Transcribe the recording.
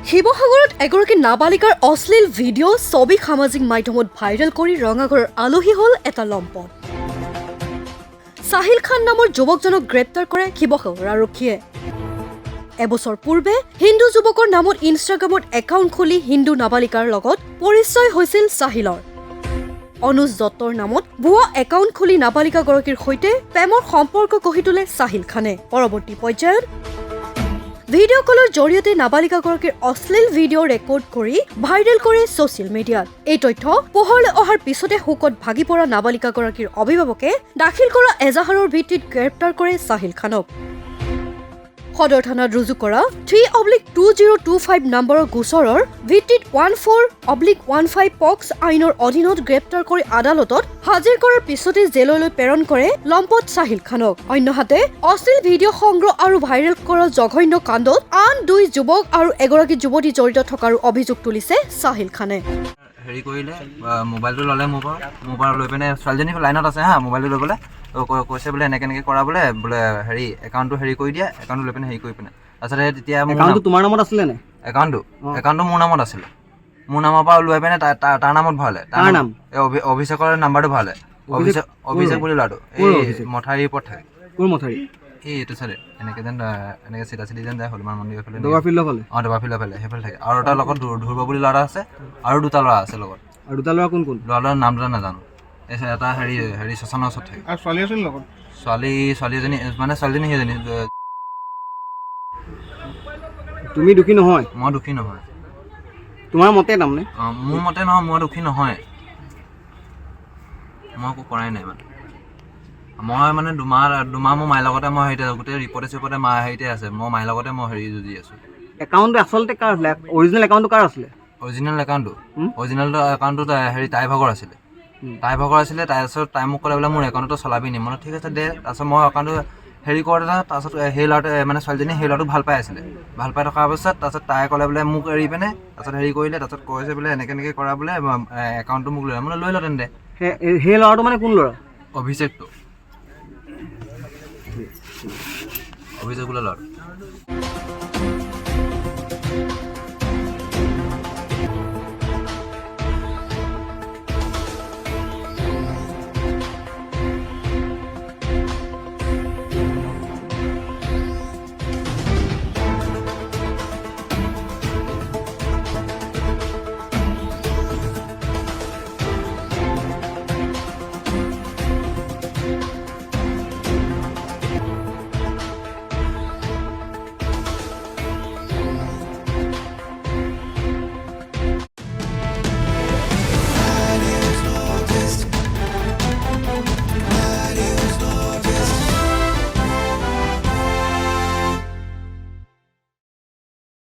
শিৱসাগৰত এগৰাকী নাবালিকাৰ অশ্লীল ভিডিঅ' ছবি সামাজিক মাধ্যমত ভাইৰেল কৰি ৰঙাঘৰৰ আলহী হ'ল এটা লম্পট। সাহিল খান নামৰ যুৱকজনক গ্ৰেপ্তাৰ কৰে শিৱসাগৰ আৰক্ষীয়ে। এবছৰ পূৰ্বে হিন্দু যুৱকৰ নামত ইনষ্টাগ্ৰামত একাউণ্ট খুলি হিন্দু নাবালিকাৰ লগত পৰিচয় হৈছিল সাহিলৰ। অনুজ দত্তৰ নামত ভুৱা একাউণ্ট খুলি নাবালিকাগৰাকীৰ সৈতে প্ৰেমৰ সম্পৰ্ক গঢ়ি তোলে সাহিল খানে। পৰৱৰ্তী পৰ্যায়ত ভিডিঅ' কলৰ জৰিয়তে নাবালিকাগৰাকীৰ অশ্লীল ভিডিঅ' ৰেকৰ্ড কৰি ভাইৰেল কৰে ছ'চিয়েল মিডিয়াত। এই তথ্য পোহৰলৈ অহাৰ পিছতে শোকত ভাগি পৰা নাবালিকাগৰাকীৰ অভিভাৱকে দাখিল কৰা এজাহাৰৰ ভিত্তিত গ্ৰেপ্তাৰ কৰে সাহিল খানক। সদৰ থানাত ৰুজু কৰা 3/2025 নম্বৰৰ গোচৰৰ ভিত্তিত 14/15 পক্স আইনৰ অধীনত গ্ৰেপ্তাৰ কৰি আদালতত হাজিৰ কৰাৰ পিছতে জেললৈ প্ৰেৰণ কৰে লম্পট সাহিল খানক। অন্যহাতে অশ্লীল ভিডিঅ' সংগ্ৰহ আৰু ভাইৰেল কৰা জঘন্য কাণ্ডত আন 2 যুৱক আৰু এগৰাকী যুৱতী জড়িত থকাৰ অভিযোগ তুলিছে সাহিল খানে। হেৰি কৰিলে মোবাইলটো ল'লে মোৰ পৰা লৈ পিনে ছোৱালীজনী লাইনত আছে হা, মোবাইলটো লৈ পেলাই কৈছে বোলে এনেকৈ কৰা বোলে হেৰি একাউণ্টটো হেৰি কৰি দিয়া, একাউণ্টটো লৈ পিনে হেৰি কৰি পিনে তাৰপিছতে তেতিয়া একাউণ্টটো তোমাৰ নামত আছিলে নে? একাউণ্টটো মোৰ নামত আছিলে। মোৰ নামৰ পৰা লৈ পিনে তাৰ নামত ভৰালে। তাৰ নাম অভিষেকৰ নাম্বাৰটো ভৰালে। অভিষেক বুলি ল'ৰাটো এই মথাৰিৰ ওপৰত থাকে। কোন মথাৰি? এইটো চাইডে এনেকৈ যেন এনেকৈ চিধা চিধি যেন যায় হনুমান মন্দিৰৰ ফালে। দগা ফিল্ডৰ ফালে? অঁ, দগা ফিল্ডৰ ফালে সেইফালে থাকে। আৰু এটা লগত ধ্ৰুৱ বুলি ল'ৰা আছে আৰু 2টা ল'ৰা আছে লগত। আৰু 2টা ল'ৰা কোন কোন? ল'ৰাৰ নাম দুটা নাজানো। এটা হেৰি শশানৰ ওচৰত থাকে। আৰু ছোৱালী আছিল লগত? ছোৱালী এজনী মানে ছোৱালীজনী সেইজনী। তুমি দুখী নহয়? মই দুখী নহয়। তোমাৰ মতে তাৰমানে? অঁ, মোৰ মতে নহয়, মই দুখী নহয়। মই একো কৰাই নাই মানে। মই মানে দুমাহ মোৰ মাইৰ লগতে মই হেৰিতে গোটেই ৰিপৰ্টে মা হেৰিতে আছে। মই মাইৰ লগতে মই হেৰি যুঁজি আছোঁ। একাউণ্টটো আচলতে কাৰ আছিলে? অৰিজিনেল একাউণ্টটো কাৰ আছিলে? অৰিজিনেল একাউণ্টটো হেৰি তাইৰ ভাগৰ আছিলে। তাৰপিছত তাই মোক ক'লে বোলে মোৰ একাউণ্টটো চলাবি নি? মই ঠিক আছে দে। তাৰপিছত মই একাউণ্টটো হেৰি কৰোঁতে তাৰপিছত সেই ল'ৰাটোৱে মানে ছোৱালীজনীয়ে সেই ল'ৰাটোক ভাল পাই আছিলে। ভাল পাই থকাৰ পাছত তাৰপিছত তাই ক'লে বোলে মোক এৰি পিনে তাৰপিছত হেৰি কৰিলে। তাৰপিছত কৈছে বোলে এনেকৈ কৰা বোলে একাউণ্টটো মোক লৈ মানে লৈ ল তেন্তে। সেই ল'ৰাটো মানে কোন ল'ৰা? অভিষেক বোলে ল'ৰাটো।